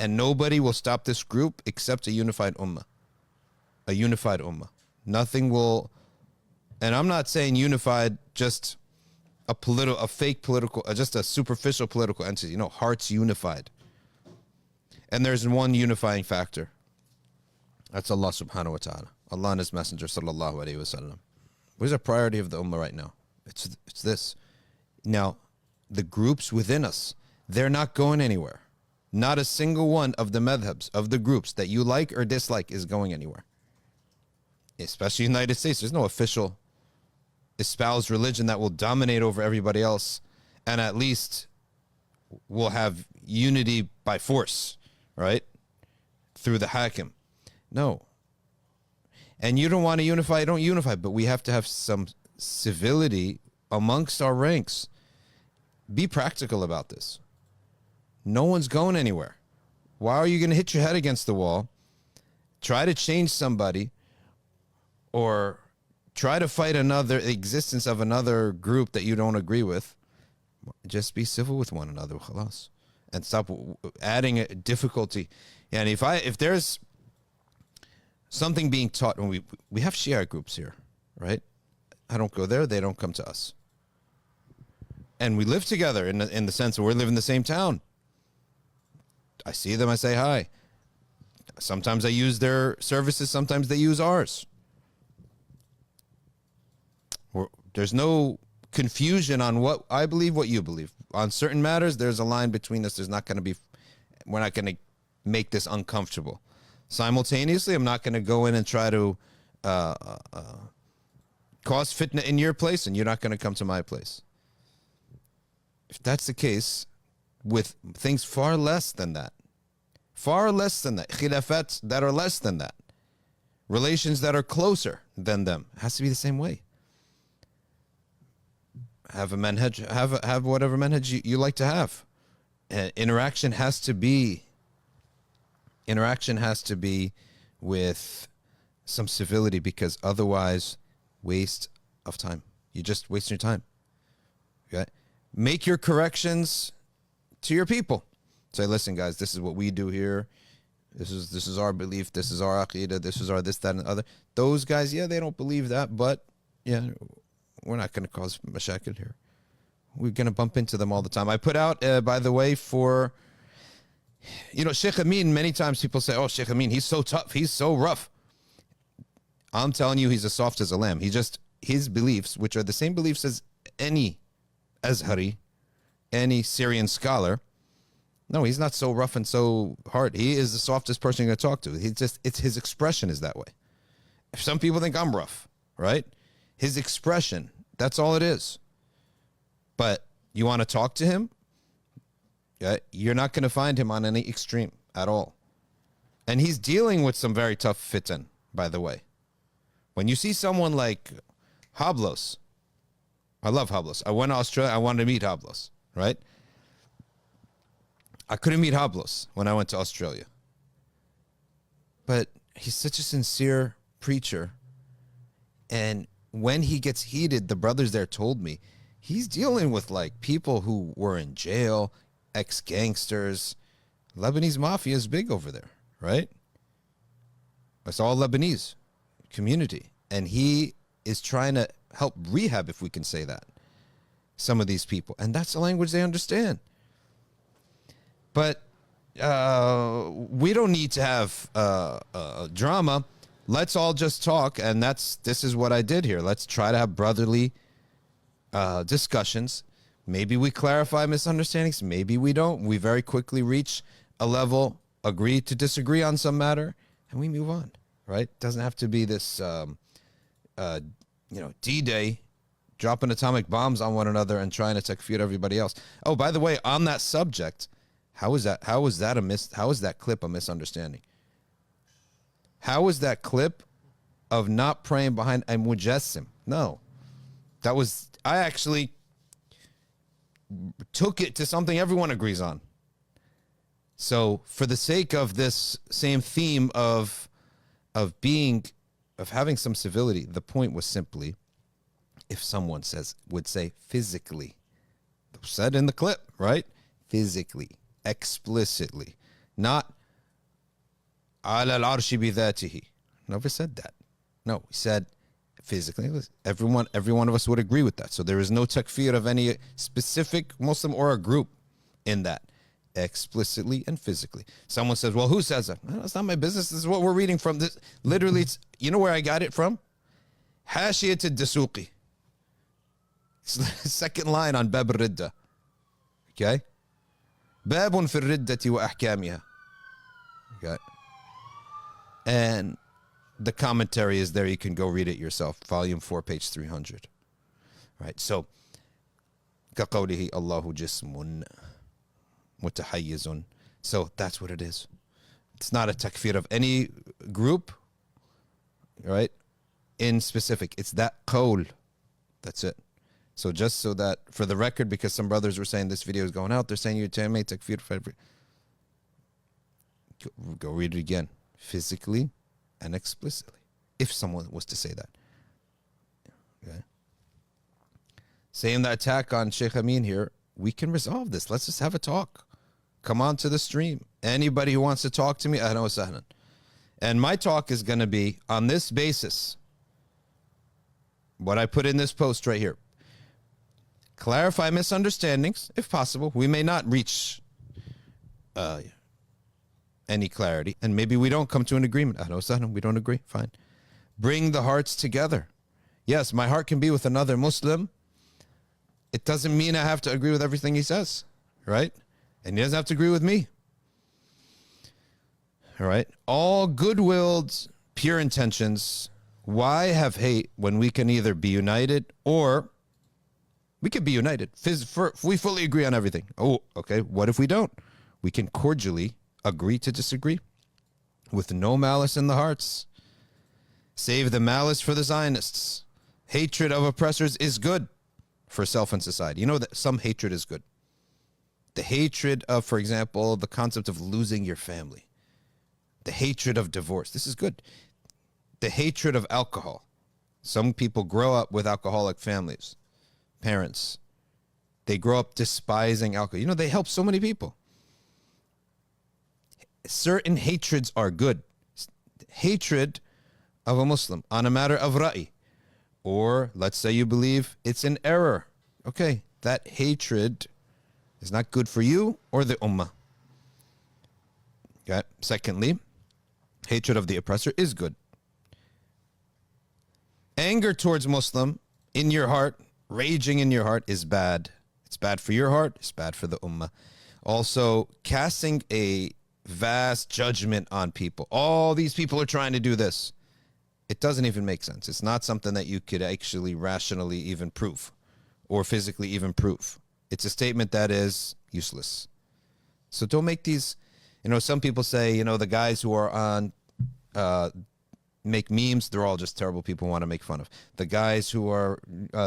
And nobody will stop this group except a unified ummah. A unified ummah. Nothing will, and I'm not saying unified just a fake political, just a superficial political entity. Hearts unified. And there's one unifying factor. That's Allah subhanahu wa ta'ala. Allah and His Messenger sallallahu alayhi wa sallam. What is the priority of the ummah right now? It's this. Now, the groups within us, they're not going anywhere. Not a single one of the madhabs, of the groups that you like or dislike is going anywhere. Especially in the United States, there's no official espoused religion that will dominate over everybody else and at least will have unity by force, right? Through the hakim. No. And you don't want to unify, don't unify, but we have to have some civility amongst our ranks. Be practical about this. No one's going anywhere. Why are you going to hit your head against the wall, try to change somebody, or try to fight the existence of another group that you don't agree with? Just be civil with one another, khalas, and stop adding a difficulty. And if there's something being taught, when we have Shia groups here, right? I don't go there; they don't come to us, and we live together in the sense that we live in the same town. I see them, I say hi. Sometimes I use their services, sometimes they use ours. There's no confusion on what I believe, what you believe. On certain matters, there's a line between us. We're not going to make this uncomfortable. Simultaneously, I'm not going to go in and try to cause fitna in your place, and you're not going to come to my place. If that's the case, with things far less than that, khilafats that are less than that, relations that are closer than them, it has to be the same way. Have a manhaj, have whatever manhaj you like to have. Interaction has to be with some civility, because otherwise, waste of time. You're just wasting your time. Okay? Make your corrections to your people. Say, listen, guys, this is what we do here. This is our belief. This is our aqidah. This is our this, that, and the other. Those guys, yeah, they don't believe that, but yeah, we're not going to cause mashakil here. We're going to bump into them all the time. I put out, by the way, for, Sheikh Amin, many times people say, oh, Sheikh Amin, he's so tough. He's so rough. I'm telling you, he's as soft as a lamb. His beliefs, which are the same beliefs as any Azhari, any Syrian scholar, no, he's not so rough and so hard. He is the softest person you're going to talk to. It's his expression is that way. If some people think I'm rough, right? His expression, that's all it is. But you want to talk to him? Yeah, you're not going to find him on any extreme at all. And he's dealing with some very tough fitan, by the way. When you see someone like Hablos, I love Hablos. I went to Australia. I wanted to meet Hablos, right? I couldn't meet Hablos when I went to Australia. But he's such a sincere preacher. And when he gets heated, the brothers there told me, he's dealing with like people who were in jail, ex-gangsters. Lebanese mafia is big over there, right? It's all Lebanese community. And he is trying to help rehab, if we can say that, some of these people. And that's the language they understand. But we don't need to have drama. Let's all just talk, and this is what I did here. Let's try to have brotherly discussions. Maybe we clarify misunderstandings. Maybe we don't. We very quickly reach a level, agree to disagree on some matter, and we move on, right? It doesn't have to be this, D-Day, dropping atomic bombs on one another and trying to takfir everybody else. Oh, by the way, on that subject, how is that clip a misunderstanding? How is that clip of not praying behind a mujassim? No. I actually took it to something everyone agrees on. So for the sake of this same theme of having some civility, the point was simply, if someone would say physically, said in the clip, right? Physically, explicitly, Not ala al-arshi bidhatihi. Never said that. No, he said physically. Every one of us would agree with that. So there is no takfir of any specific Muslim or a group in that, explicitly and physically. Someone says, well, who says that? Well, that's not my business. This is what we're reading from. This literally, it's, you know where I got it from? Hashiyat al-Dasuqi. Second line on Bab al-Ridda. Okay? Babun fi al-Riddati wa ahkamiha. Okay? And the commentary is there. You can go read it yourself. Volume 4, page 300. Right? So, كَقَوْلِهِ Allahu jismun mutahayyizun. So, that's what it is. It's not a takfir of any group, right? In specific. It's that qawl. That's it. So, just so that, for the record, because some brothers were saying this video is going out, they're saying you make takfir for every. Go read it again. Physically and explicitly, if someone was to say that. Okay. Saying the attack on Sheikh Amin here, we can resolve this. Let's just have a talk. Come on to the stream. Anybody who wants to talk to me, ahlan wa sahlan. And my talk is going to be on this basis. What I put in this post right here. Clarify misunderstandings, if possible. We may not reach any clarity, and maybe we don't come to an agreement. We don't agree. Fine. Bring the hearts together. Yes, my heart can be with another Muslim. It doesn't mean I have to agree with everything he says, right? And he doesn't have to agree with me. All right. All good-willed, pure intentions. Why have hate when we can either be united or we could be united? We fully agree on everything. Oh, okay. What if we don't? We can cordially agree to disagree with no malice in the hearts. Save the malice for the Zionists. Hatred of oppressors is good for self and society. You know that some hatred is good. The hatred of, for example, the concept of losing your family. The hatred of divorce. This is good. The hatred of alcohol. Some people grow up with alcoholic families, parents. They grow up despising alcohol. You know, they help so many people. Certain hatreds are good. Hatred of a Muslim on a matter of ra'i. Or let's say you believe it's an error. Okay, that hatred is not good for you or the ummah. Okay. Secondly, hatred of the oppressor is good. Anger towards Muslim in your heart, raging in your heart is bad. It's bad for your heart. It's bad for the ummah. Also, casting a vast judgment on people. All these people are trying to do this. It doesn't even make sense. It's not something that you could actually rationally even prove or physically even prove. It's a statement that is useless. So don't make these, some people say, the guys who are on, make memes, they're all just terrible people who want to make fun of. The guys who are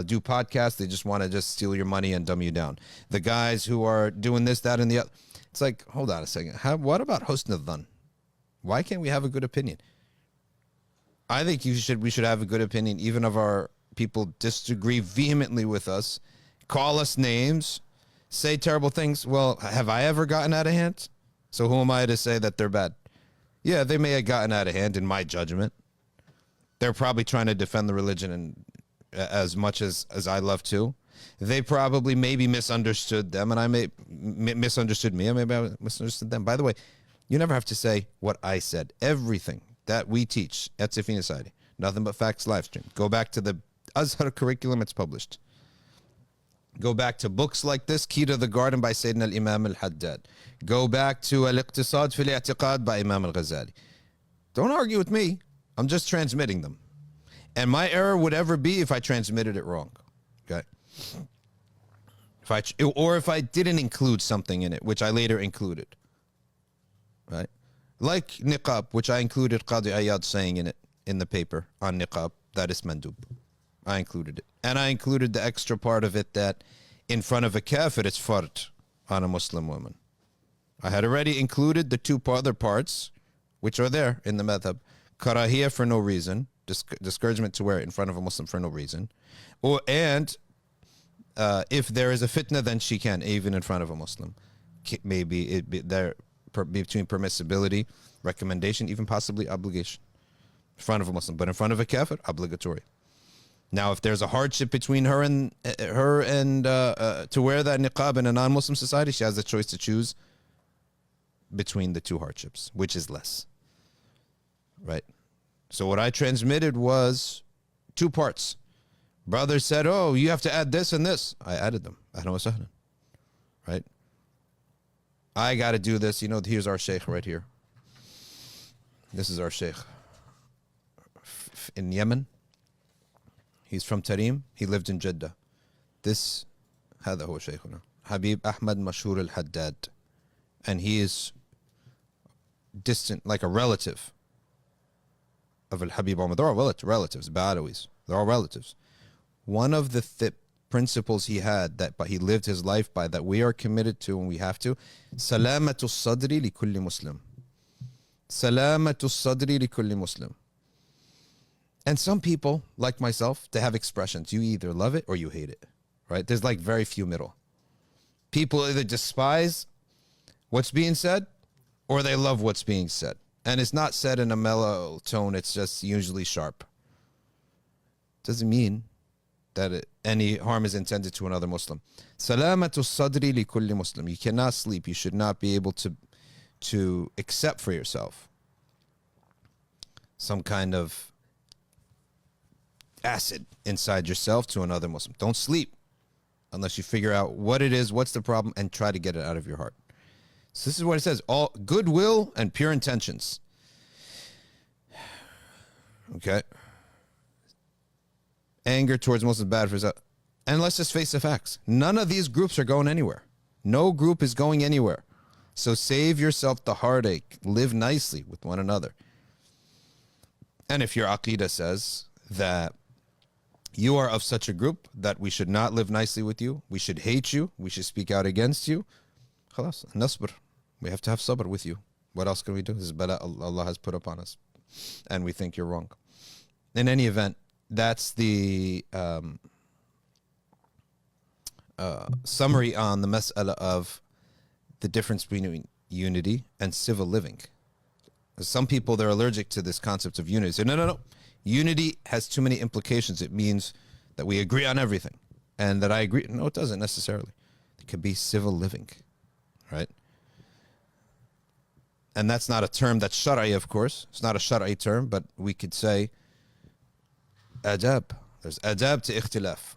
do podcasts, they just want to just steal your money and dumb you down. The guys who are doing this, that, and the other. It's like, hold on a second. What about husn al-dhan? Why can't we have a good opinion? I think we should have a good opinion, even if our people disagree vehemently with us, call us names, say terrible things. Well, have I ever gotten out of hand? So who am I to say that they're bad? Yeah, they may have gotten out of hand in my judgment. They're probably trying to defend the religion and as much as I love to. They probably maybe misunderstood them, and I may misunderstood me, and maybe I misunderstood them. By the way, you never have to say what I said. Everything that we teach at Safina Society, nothing but facts live stream. Go back to the Azhar curriculum, it's published. Go back to books like this, Key to the Garden by Sayyidina al-Imam al-Haddad. Go back to Al-Iqtisad fil I'tiqad by Imam al-Ghazali. Don't argue with me. I'm just transmitting them. And my error would ever be if I transmitted it wrong. Okay? If I didn't include something in it, which I later included. Right? Like niqab, which I included Qadi Ayad saying in it, in the paper on niqab, that is mandub. I included it. And I included the extra part of it that in front of a kafir, it's fard on a Muslim woman. I had already included the two other parts, which are there in the madhab. Karahiyah for no reason, discouragement to wear it in front of a Muslim for no reason. And if there is a fitna, then she can, even in front of a Muslim. Maybe it be there between permissibility, recommendation, even possibly obligation. In front of a Muslim, but in front of a kafir, obligatory. Now, if there's a hardship between her and to wear that niqab in a non-Muslim society, she has the choice to choose between the two hardships, which is less. Right? So what I transmitted was 2 parts. Brother said, oh, you have to add this and this. I added them. Ahlan wa sahlan. Right? I got to do this. You know, here's our sheikh right here. This is our sheikh. In Yemen. He's from Tarim. He lived in Jeddah. This, هذا هو شيخنا. Habib Ahmad Mashhur al-Haddad. And he is distant, like a relative of Al-Habib Umar. They're all relatives, Badawis. They're all relatives. One of the principles he had, that but he lived his life by, that we are committed to and we have to, salamatu sadri li kulli muslim. Salamatu sadri li kulli muslim. And some people, like myself, they have expressions. You either love it or you hate it, right? There's like very few middle. People either despise what's being said or they love what's being said. And it's not said in a mellow tone. It's just usually sharp. Doesn't mean that any harm is intended to another Muslim. Salamatu sadri li kulli muslim. You cannot sleep. You should not be able to accept for yourself some kind of acid inside yourself to another Muslim. Don't sleep unless you figure out what it is, what's the problem, and try to get it out of your heart. So this is what it says: all goodwill and pure intentions. Okay. Anger towards Muslims bad for yourself. And let's just face the facts. None of these groups are going anywhere. No group is going anywhere. So save yourself the heartache. Live nicely with one another. And if your aqidah says that you are of such a group that we should not live nicely with you, we should hate you, we should speak out against you, khalas, nasbr. We have to have sabr with you. What else can we do? This is bala Allah has put upon us. And we think you're wrong. In any event, that's the summary on the mas'ala of the difference between unity and civil living. Some people, they're allergic to this concept of unity. They say, no. Unity has too many implications. It means that we agree on everything. And that I agree. No, it doesn't necessarily. It could be civil living. Right? And that's not a term that's shar'i, of course. It's not a shar'i term, but we could say adab. There's adab to ikhtilaf.